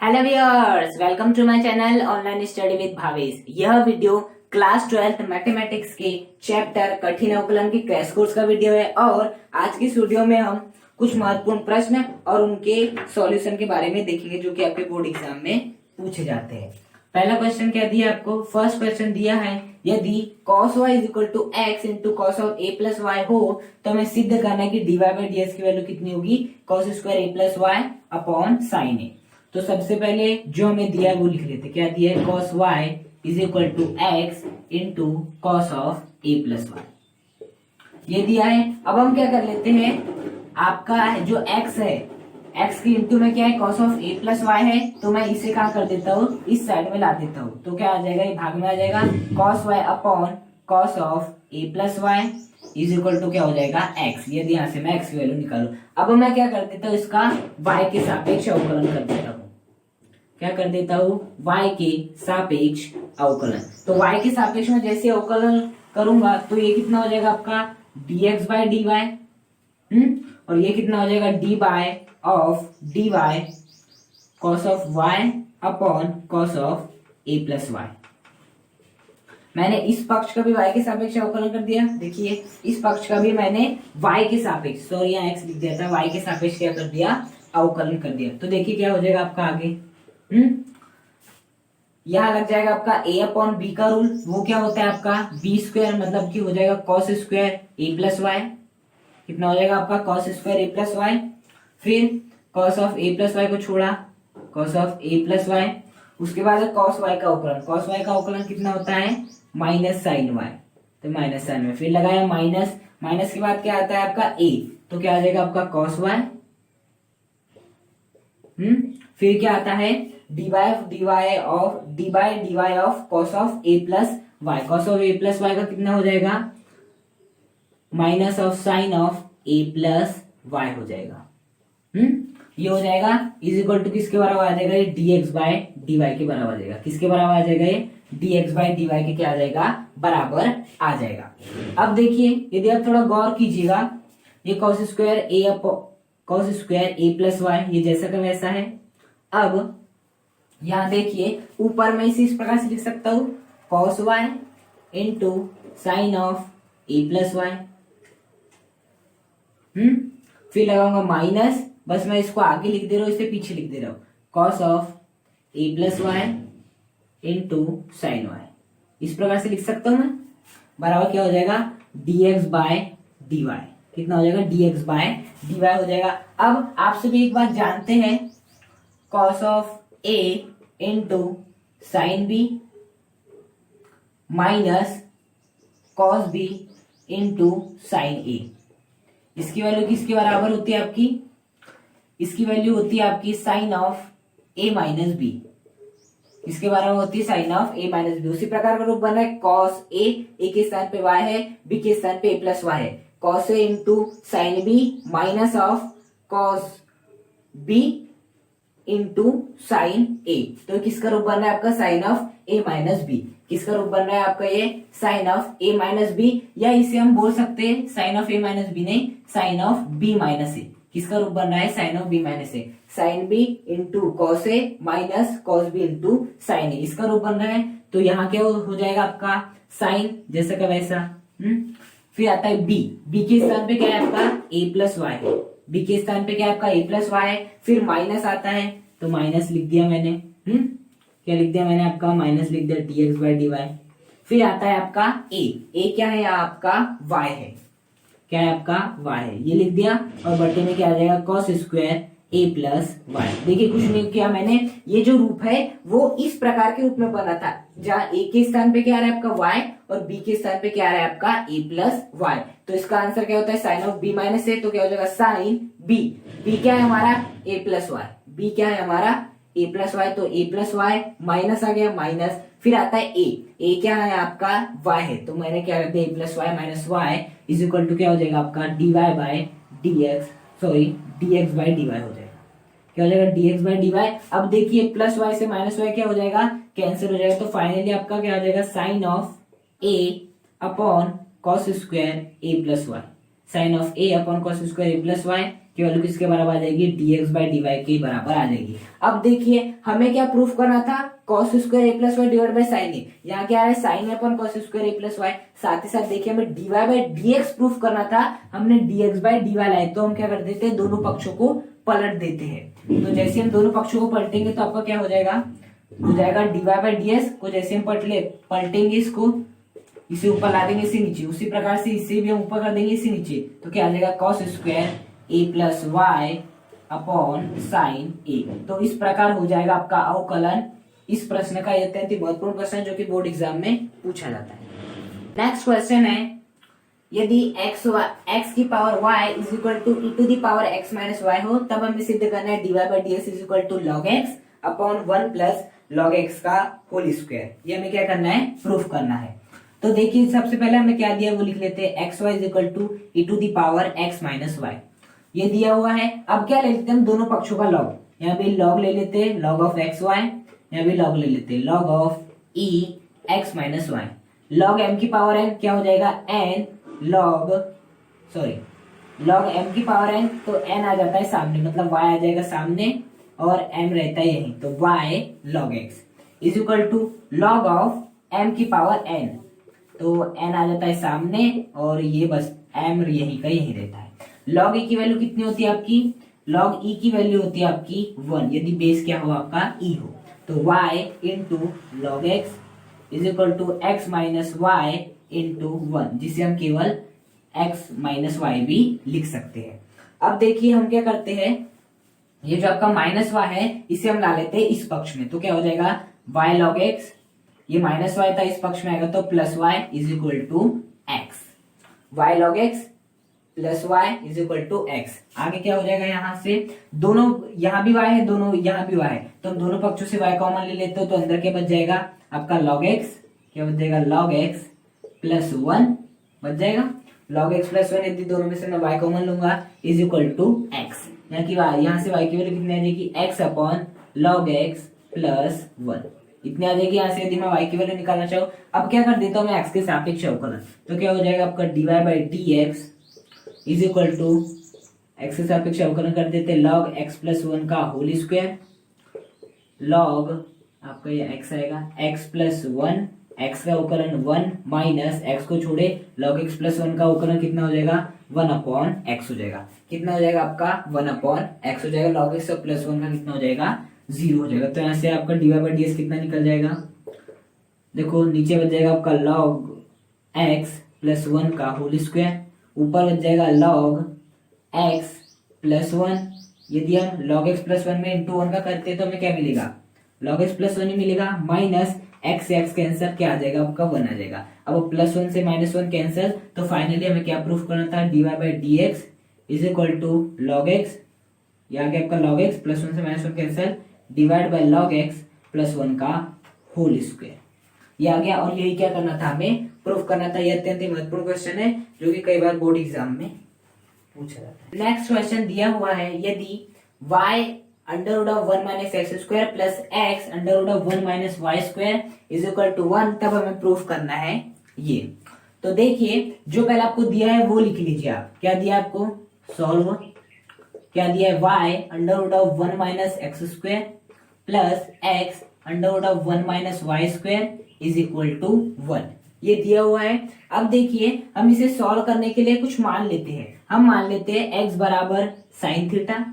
Hello viewers, welcome to my channel online study with Bhavesh. यह video class 12th mathematics के chapter कठिन अवकलन की क्रैश कोर्स का वीडियो है और आज की इस वीडियो में हम कुछ महत्वपूर्ण प्रश्न और उनके सॉल्यूशन के बारे में देखेंगे जो कि आपके बोर्ड एग्जाम में पूछे जाते हैं। पहला क्वेश्चन क्या दिया आपको? फर्स्ट क्वेश्चन दिया है यदि cos y is equal to x into cos of A plus y हो तो हमें सिद्ध करना है कि dy बाई डी की वैल्यू कितनी होगी? cos square a plus y upon sine a. तो सबसे पहले जो हमें दिया है वो लिख लेते। क्या दिया है? cos y is equal to x into cos of A plus y, ये दिया है। अब हम क्या कर लेते हैं, आपका जो x है, x की इंटू में क्या है? cos of A plus y है, तो मैं इसे कहाँ कर देता हूँ? इस साइड में ला देता हूँ। तो क्या आ जाएगा? ये भाग में आ जाएगा। cos y upon cos of A plus y is equal to क्या हो जाएगा? x। यदि यहाँ से मैं x की वैल्यू निकालू, अब मैं क्या कर देता हूँ? इसका y के सापेक्ष अवकलन कर देता हूँ। क्या कर देता हूँ? y के सापेक्ष अवकलन। तो y के सापेक्ष में जैसे अवकलन करूंगा तो ये कितना हो जाएगा आपका? dx by dy। और ये कितना हो जाएगा? d by of dy cos of y upon cos of a plus y. मैंने इस पक्ष का भी y के सापेक्ष अवकलन कर दिया। देखिए इस पक्ष का भी मैंने y के सापेक्ष, सॉरी यहाँ x लिख दिया था, y के सापेक्ष क्या कर दिया? अवकलन कर दिया। तो देखिए क्या हो जाएगा आपका आगे। यहां लग जाएगा आपका a अपॉन बी का रूल। वो क्या होता है आपका? बी स्क्वायर, मतलब कि हो जाएगा cos square a plus y. कितना हो जाएगा आपका? Cos square a plus y. फिर cos of A plus y को छोड़ा, cos of A plus y. उसके बाद कॉस वाई का अवकलन। कॉस वाई का अवकलन कितना होता है? Minus sine y. तो माइनस साइन वाई, फिर लगाया माइनस, माइनस के बाद क्या आता है आपका? ए। तो क्या आ जाएगा आपका? Cos y. फिर क्या आता है? D by d y of cos of A plus y. Cos of A plus y का कितना हो जाएगा? Minus of sine of A plus y हो जाएगा। ये हो जाएगा इज इक्वल टू किसके बराबर आ जाएगा? ये dx बाय dy के बराबर आ जाएगा। किसके बराबर आ जाएगा? ये dx बाय dy के क्या आ जाएगा? बराबर आ जाएगा। अब देखिए यदि आप थोड़ा गौर कीजिएगा, ये cos square a plus y ये जैसा का वैसा है। अब यहां देखिए ऊपर में इसे इस प्रकार से लिख सकता हूं, cos y into sine of A plus y. फिर लगाऊंगा माइनस, बस मैं इसको आगे लिख दे रहा हूं, इसे पीछे लिख दे रहा हूं, cos of A plus y into sine y. इस प्रकार से लिख सकता हूं मैं। बराबर क्या हो जाएगा? dx by dy। कितना हो जाएगा? dx बाय dy हो जाएगा। अब आप सभी एक बात जानते हैं, cos of a into sine B minus cos b into sine A. इसकी वैल्यू किसके बराबर होती है आपकी? इसकी वैल्यू होती है आपकी sine of a minus b. इसके बराबर होती है sine of a minus b. उसी प्रकार का रूप बना है cos a के स्थान पे y है, b के स्थान पे a प्लस वाई है। cos a into sine B minus of cos b into sine a. तो किसका रूप बन रहा है आपका? Sine of a minus b. किसका रूप बन रहा है आपका? ये sine of a minus b, या इसे हम बोल सकते हैं sine of a minus b नहीं, sine of b minus a. किसका रूप बन रहा है? Sine of b minus A. Sine b into cos a minus cos b into sine a, इसका रूप बन रहा है। तो यहाँ क्या हो जाएगा आपका? साइन जैसा का वैसा। फिर आता है बी। बी के स्थान पे क्या है आपका? ए प्लस वाई है। बी के स्थान पे क्या है आपका? ए प्लस वाई है। फिर माइनस आता है तो माइनस लिख दिया मैंने। क्या लिख दिया मैंने? आपका माइनस लिख दिया dx बाय dy। फिर आता है आपका a। a क्या है? आपका y है। क्या है आपका? y है, ये लिख दिया। और बट्टे में क्या आ जाएगा? cos square a plus y. देखिए कुछ नहीं किया मैंने, ये जो रूप है वो इस प्रकार के रूप में बना था, जहाँ a के स्थान पे क्या आ रहा है आपका y और b के स्थान पे क्या आ रहा है आपका a प्लस वाई। तो इसका आंसर क्या होता है? साइन ऑफ b माइनस ए। तो क्या हो जाएगा? Sign b। b क्या है हमारा? a plus Y. b क्या है हमारा? a plus y. तो a प्लस वाई माइनस आ गया माइनस। फिर आता है a क्या है आपका? y है। तो मैंने क्या कर दिया? a plus y minus y is equal to क्या हो जाएगा आपका? dy by dx, sorry dx by dy हो जाएगा। क्या हो जाएगा? dx by dy। अब देखिए प्लस वाई से माइनस वाई क्या हो जाएगा? कैंसिल हो जाएगा। तो फाइनली आपका क्या हो जाएगा? Sine of a upon cos square a plus y. Sine of a upon cos square a plus y की वैल्यू किसके बराबर आ जाएगी, dx बाई dy के बराबर आ जाएगी। अब देखिए हमें क्या प्रूफ करना था, cos square a plus y divide by sine a, यहाँ क्या है साइन अपन cos square a plus y, साथ ही साथ देखिए हमें dy बाई dx प्रूफ करना था, हमने dx बाई dy लाए, तो हम क्या कर देते हैं दोनों पक्षों को पलट देते हैं। तो जैसे हम दोनों पक्षों को पलटेंगे तो आपका क्या हो जाएगा dy बाई ds को, जैसे हम पलटेंगे इसको, इसे ऊपर ला देंगे इसे नीचे, उसी प्रकार से इसे भी हम ऊपर कर देंगे इसे नीचे, तो क्या आ जाएगा cos square a plus y upon sine a. तो इस प्रकार हो जाएगा आपका अवकलन। इस प्रश्न का यह अत्यंत महत्वपूर्ण प्रश्न जो कि बोर्ड एग्जाम में पूछा जाता है। नेक्स्ट क्वेश्चन है, यदि x की power y is equal to e to the power x minus y हो, तब हमें सिद्ध करना है dy by ds is equal to log x upon 1 plus log x का होल स्क्वायर। ये हमें क्या करना है, प्रूफ करना है। तो देखिए सबसे पहले हमें क्या दिया वो लिख लेते हैं, x y is equal to e to the power x minus y, ये दिया हुआ है। अब क्या ले लेते हैं हम दोनों पक्षों का लॉग, यहाँ पे लॉग ले लेते हैं लॉग ऑफ एक्स वाई, यहाँ भी लॉग ले लेते हैं log of e x minus y. Log m की पावर एन क्या हो जाएगा, एन लॉग एम की पावर एन, तो एन आ जाता है सामने, मतलब वाई आ जाएगा सामने और एम रहता है यहीं, तो y log x is equal to log of m की पावर एन, तो n आ जाता है सामने और ये बस m यही का यही रहता है। log e की वैल्यू कितनी होती है आपकी, log e की वैल्यू होती है आपकी 1, यदि बेस क्या हो आपका e हो, तो y into log x is equal to x minus y into 1, जिसे हम केवल x माइनस वाई भी लिख सकते हैं। अब देखिए हम क्या करते हैं, ये जो आपका माइनस वाई है इसे हम ला लेते हैं इस पक्ष में, तो क्या हो जाएगा y log x, ये माइनस वाई था इस पक्ष में आएगा तो plus y is equal to x, y log x plus y is equal to x. आगे क्या हो जाएगा, यहाँ से दोनों, यहाँ भी वाई है दोनों, यहाँ भी वाई है, तो हम दोनों पक्षों से वाई कॉमन ले लेते हो, तो अंदर क्या बच जाएगा आपका लॉग एक्स, क्या बच जाएगा लॉग एक्स प्लस 1 बच जाएगा, लॉग एक्स प्लस 1, यदि दोनों में से मैं वाई कॉमन लूंगा इज इक्वल टू एक्स, यहाँ से वाई की वैल्यू कितनी आ जाएगी, x upon log x plus 1 इतनी आ जाएगी। यहाँ से यदि मैं y की वैल्यू निकालना चाहूँ, अब क्या कर देता हूँ मैं x के सापेक्ष अवकलन, तो क्या हो जाएगा आपका dy by dx is equal to x के सापेक्ष अवकलन कर देते हैं log x प्लस 1 का होल स्क्वायर, log आपका ये x आएगा x प्लस 1, x का अवकलन 1 माइनस x को छोड़े log x प्लस 1 का अवकलन कितना हो जाएगा 1 अपॉन x हो जाएगा, कितना हो जाएगा आपका 1 अपॉन x हो जाएगा, log x प्लस 1 का कितना हो जाएगा 0 हो जाएगा। तो यहाँ से आपका dy बाई ds कितना निकल जाएगा, देखो नीचे बच जाएगा आपका log x प्लस 1 का होल स्क्वायर, ऊपर बच जाएगा log x प्लस 1, यदि हम log x प्लस 1 में इंटू 1 का करते हैं तो हमें क्या मिलेगा log x प्लस 1 ही मिलेगा, माइनस x से x कैंसर क्या आ जाएगा आपका 1 आ जाएगा। अब प्लस 1 से माइनस 1 कैंसर, तो फाइनली हमें क्या प्रूफ करना था, dy by dx is equal to log x, यहाँ के आपका log x प्लस 1 से minus 1 cancer divide by log x plus 1 का होल स्क्वायर, ये आ गया। और यही क्या करना था, हमें प्रूफ करना था। यह अत्यंत महत्वपूर्ण क्वेश्चन है जो कि कई बार बोर्ड एग्जाम में पूछा जाता है। नेक्स्ट क्वेश्चन दिया हुआ है, यदि y under root of 1 minus x square plus x under root of 1 minus y square is equal to 1, तब हमें प्रूफ करना है ये। तो देखिए जो पहले आपको दिया है वो लिख लीजिए आप, क्या दिया आपको, सॉल्व, क्या दिया है y under root of 1 minus x square plus x under root of 1 minus y square is equal to 1, ये दिया हुआ है। अब देखिए हम इसे सॉल्व करने के लिए कुछ मान लेते हैं, हम मान लेते हैं x बराबर साइन थीटा,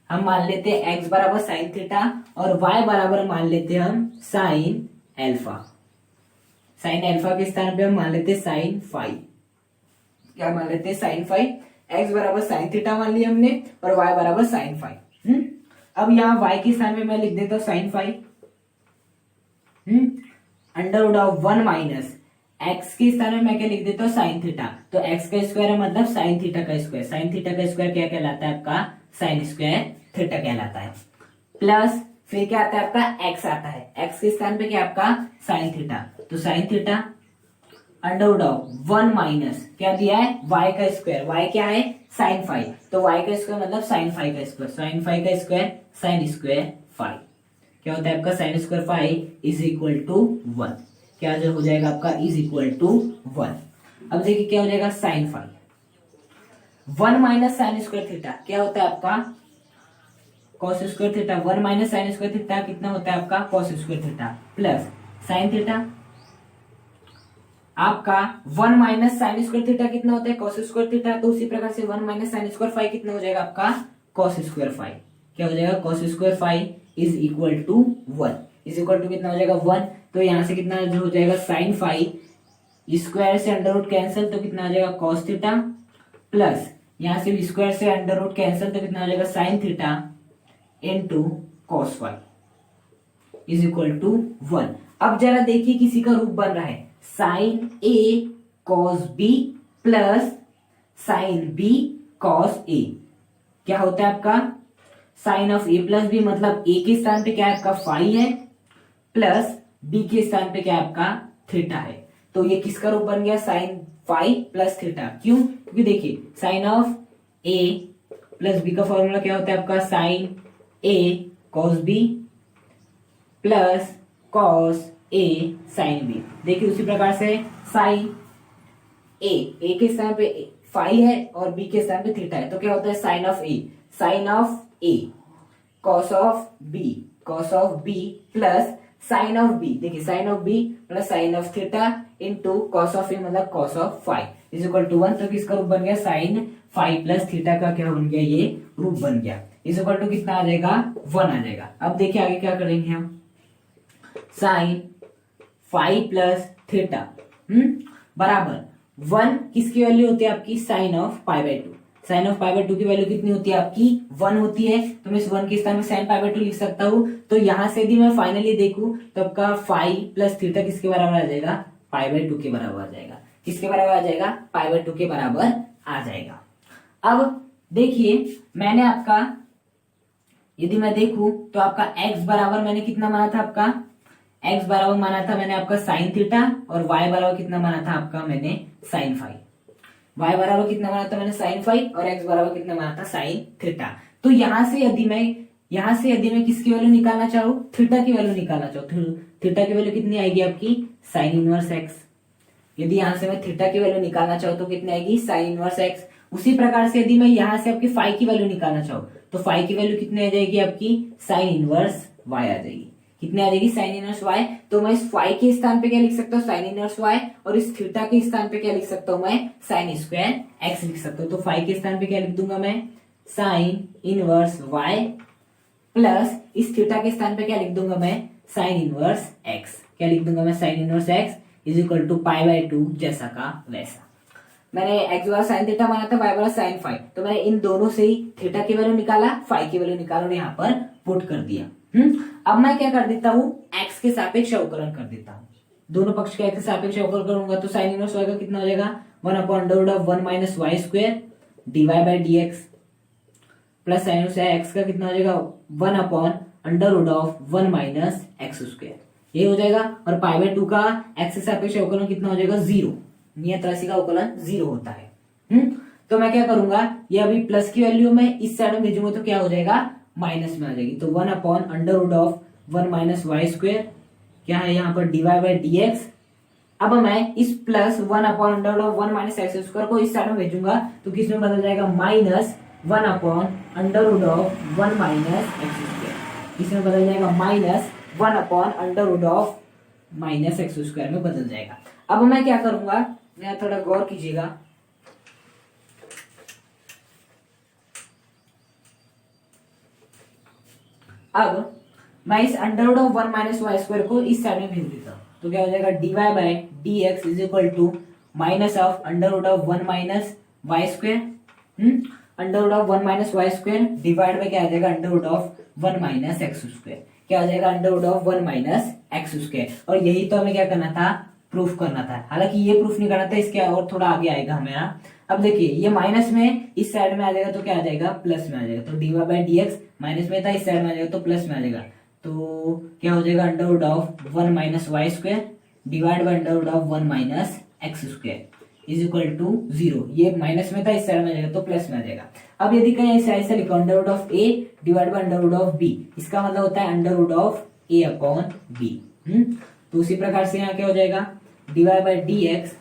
हम मान लेते हैं x बराबर साइन थीटा और y बराबर मान लेते हैं हम साइन एल्फा, साइन एल्फा के स्थान पे हम मान लेते हैं साइन फाई, क्या मान लेते हैं साइन फाई, x बराबर साइन थीटा मान लिया हमने और y बराबर साइन फाई। अब यहाँ y के स्थान पे मैं लिख देता हूँ sine phi, under root of 1 minus x के स्थान में मैं क्या लिख देता हूँ साइन थीटा, तो x का स्क्वायर है मतलब साइन थीटा का स्क्वायर, साइन थीटा का स्क्वायर क्या कहलाता है आपका साइन स्क्वायर थीटा कहलाता है, प्लस फिर क्या आता है आपका x आता है, x के स्थान पे क्या आपका साइन थीटा, तो sine theta under root of 1 minus क्या दिया है y का स्क्वायर, y क्या है साइन फाई, तो y का स्क्वायर मतलब साइन फाई का स्क्वायर, साइन फाई का स्क्वायर साइन स्क्वायर फाई, क्या होता है आपका sine square phi is equal to 1, क्या जो हो जाएगा आपका इज इक्वल टू 1। अब देखिए क्या हो जाएगा sine phi, 1 minus sine square theta क्या होता है आपका cos square theta. 1 minus sine square theta कितना होता है आपका cos square theta plus sine theta. आपका 1 माइनस साइन स्क्वायर थीटा कितना होता है कॉस स्क्वायर थीटा। तो उसी प्रकार से 1 माइनस साइन स्क्वायर फाइव कितना हो जाएगा आपका कॉस स्क्वायर फाइव। क्या हो जाएगा cos square five is equal to 1 is equal to कितना हो जाएगा 1। तो यहां से कितना जो हो जाएगा साइन फाइव स्क्वायर से अंडर रूट कैंसिल तो कितना आ जाएगा कॉस थीटा प्लस यहां से स्क्वायर से अंडर रूट कैंसिल तो कितना आ जाएगा sine theta into cos five is equal to 1। अब जरा देखिए किसी का रूप बन रहा है sine A cos B plus sine b cos a. क्या होता है आपका sine of A plus b मतलब ए के स्थान पे क्या है आपका फाइव है प्लस बी के स्थान पे क्या है आपका थीटा है। तो ये किसका रूप बन गया साइन फाइव प्लस थीटा। क्यों क्योंकि देखिए sine of A plus B का फॉर्मूला क्या होता है आपका sine A cos B plus cos A sine B. देखिए उसी प्रकार से साइन ए के स्थान पे फाइव है और बी के स्थान पे थीटा है तो क्या होता है sine of a cos of b plus sine of b. देखिए sine of b plus sine of theta into cos of a मतलब cos of five is equal to 1। तो किसका रूप बन गया साइन फाइव प्लस थीटा का क्या बन गया ये रूप बन गया इज इक्वल टू कितना आ जाएगा 1 आ जाएगा। अब देखिए आगे क्या करेंगे हम साइन फाइव प्लस थीटा बराबर 1 किसकी वैल्यू होती है आपकी sine of pi by 2। Sine of pi by 2 की वैल्यू कितनी होती है आपकी 1 होती है। तो मैं इस 1 के स्थान में साइन पाई बाय 2 लिख सकता हूं। तो यहां से यदि मैं फाइनली देखूं तो आपका फाइव प्लस थीटा किसके बराबर आ जाएगा पाई बाय 2 के बराबर आ जाएगा। किसके बराबर आ जाएगा पाई बाय 2 के बराबर आ जाएगा। अब देखिए मैंने आपका यदि मैं देखूं तो आपका x बराबर मैंने कितना माना था आपका x बराबर माना था मैंने आपका साइन थीटा और y बराबर कितना माना था आपका मैंने साइन फाइव। y बराबर कितना माना था मैंने साइन फाइव और x बराबर कितना माना था साइन थीटा। तो यहां से यदि मैं किसकी वैल्यू निकालना चाहूँ थीटा की वैल्यू निकालना चाहूँ थीटा की वैल्यू कितनी आएगी आपकी साइन इनवर्स x। यदि यहां से मैं थीटा की वैल्यू निकालना चाहूँ तो कितनी आएगी साइन इनवर्स x। उसी प्रकार से यदि मैं यहां से आपकी फाइव की वैल्यू निकालना चाहूँ तो फाइव की वैल्यू कितनी आ जाएगी आपकी साइन इनवर्स y आ जाएगी। कितनी आ जाएगी साइन इनवर्स y। तो मैं इस फाइव के स्थान पे क्या लिख सकता हूँ साइन इनवर्स y और इस थीटा के स्थान पे क्या लिख सकता हूँ मैं साइन स्क्वायर x लिख सकता हूँ। तो फाइव के स्थान पे क्या लिख दूंगा मैं साइन इनवर्स y प्लस इस थीटा के स्थान पे क्या लिख दूंगा मैं साइन इनवर्स x। क्या लिख दूंगा मैं sine inverse x is equal to pi by 2 जैसा का वैसा। मैंने x बराबर साइन थीटा माना था y बराबर साइन फाइव तो मैंने इन दोनों से ही थीटा की वैल्यू निकाला फाइव की वैल्यू निकाला और यहाँ पर पुट कर दिया। अब मैं क्या कर देता हूँ x के सापेक्ष अवकलन कर देता हूँ। दोनों पक्ष के x के सापेक्ष अवकलन करूंगा तो साइन इनवर्स y का कितना हो जाएगा 1 upon under root of 1 minus y square d y by d x plus sine inverse x का कितना हो जाएगा 1 upon under root of 1 minus x square ये हो जाएगा। और पाई बाय 2 का x के सापेक्ष अवकलन कितना हो जाएगा 0। नियत राशि का अवकलन 0 होता है। तो मैं क्या करूंगा ये अभी प्लस की वैल्यू में इस साइड में भेजूंगा तो क्या हो जाएगा माइनस में आ जाएगी। तो 1 upon under root of 1 minus y square क्या है यहाँ पर डीवाई बाई डी एक्स। अब मैं इस plus 1 upon under root of 1 minus x square को इस साइड में भेजूंगा तो किस में बदल जाएगा minus 1 upon under root of 1 minus x square. इसमें बदल जाएगा minus 1 upon under root of minus x square में बदल जाएगा। अब मैं क्या करूंगा यहाँ थोड़ा गौर कीजिएगा। अब मैं इस under root of 1 minus y square को इस साइड में भेज देता हूं तो क्या हो जाएगा d y by d x is equal to minus of under root of 1 minus y square under root of 1 minus y square divide by क्या आ जाएगा under root of 1 minus x square. क्या हो जाएगा under root of 1 minus x square. और यही तो हमें क्या करना था प्रूफ करना था। हालांकि ये प्रूफ नहीं करना था इसके और थोड़ा आगे आएगा हमारा। अब देखिए ये माइनस में इस साइड में आ जाएगा तो क्या आ जाएगा प्लस में आ जाएगा। तो d y by d x minus में था इस साइड में आ जाएगा तो प्लस में आ जाएगा। तो क्या हो जाएगा under root of 1 minus y square divide by under root of 1 minus x square is equal to 0। ये माइनस में था इस साइड में आ जाएगा तो प्लस में आ जाएगा। अब यदि कहीं ऐसे लिखो under root of A divide by under root of B इसका मतलब होता है under root of A upon B. तो उसी प्रकार से यहाँ क्या हो जाएगा divide by d x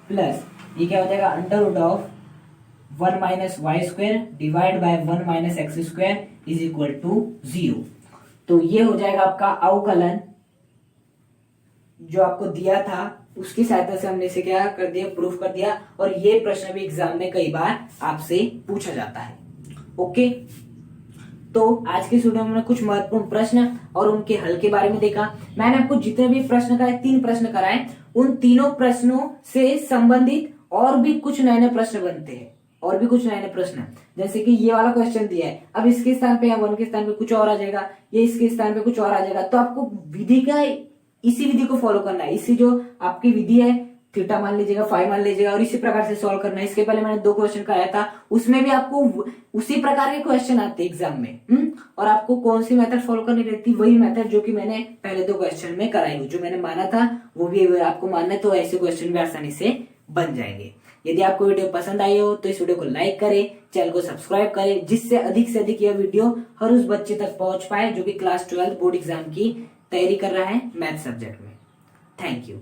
plus ये क्या हो जाएगा under root of 1 minus y square divide by 1 minus x square is equal to 0। तो ये हो जाएगा आपका अवकलन जो आपको दिया था, उसकी सहायता से हमने इसे क्या कर दिया, प्रूफ कर दिया। और ये प्रश्न भी एग्जाम में कई बार आपसे पूछा जाता है। ओके, तो आज के वीडियो में हमने कुछ महत्वपूर्ण प्रश्न और उनके हल के बारे में देखा। मैंने आपको जितने भी प्रश्न कराए, 3 प्रश्न कराए, उन तीनों प्रश्नों से संबंधित और भी कुछ नए नए प्रश्न बनते हैं, और भी कुछ नए नए प्रश्न, जैसे कि ये वाला क्वेश्चन दिया है, अब इसके स्थान पे या 1 के स्थान पे कुछ और आ जाएगा, ये इसके स्थान पे कुछ और आ जाएगा। तो आपको विधि का, इसी विधि को फॉलो करना है। इसी जो आपकी विधि है, थीटा मान लीजिएगा, फाई मान लीजिएगा, और इसी प्रकार से सॉल्व करना है। इसके पहले मैंने 2 क्वेश्चन कराया था, उसमें भी आपको उसी प्रकार के क्वेश्चन आते हैं एग्जाम में। और आपको कौन सी मेथड फॉलो करनी रहती, वही मेथड जो कि मैंने पहले 2 क्वेश्चन में कराई हुई, जो मैंने माना था वो भी आपको मानना है। तो ऐसे क्वेश्चन भी आसानी से बन जाएंगे। यदि आपको वीडियो पसंद आई हो तो इस वीडियो को लाइक करें, चैनल को सब्सक्राइब करें, जिससे अधिक से अधिक यह वीडियो हर उस बच्चे तक पहुंच पाए जो कि क्लास 12 बोर्ड एग्जाम की तैयारी कर रहा है मैथ सब्जेक्ट में। Thank you.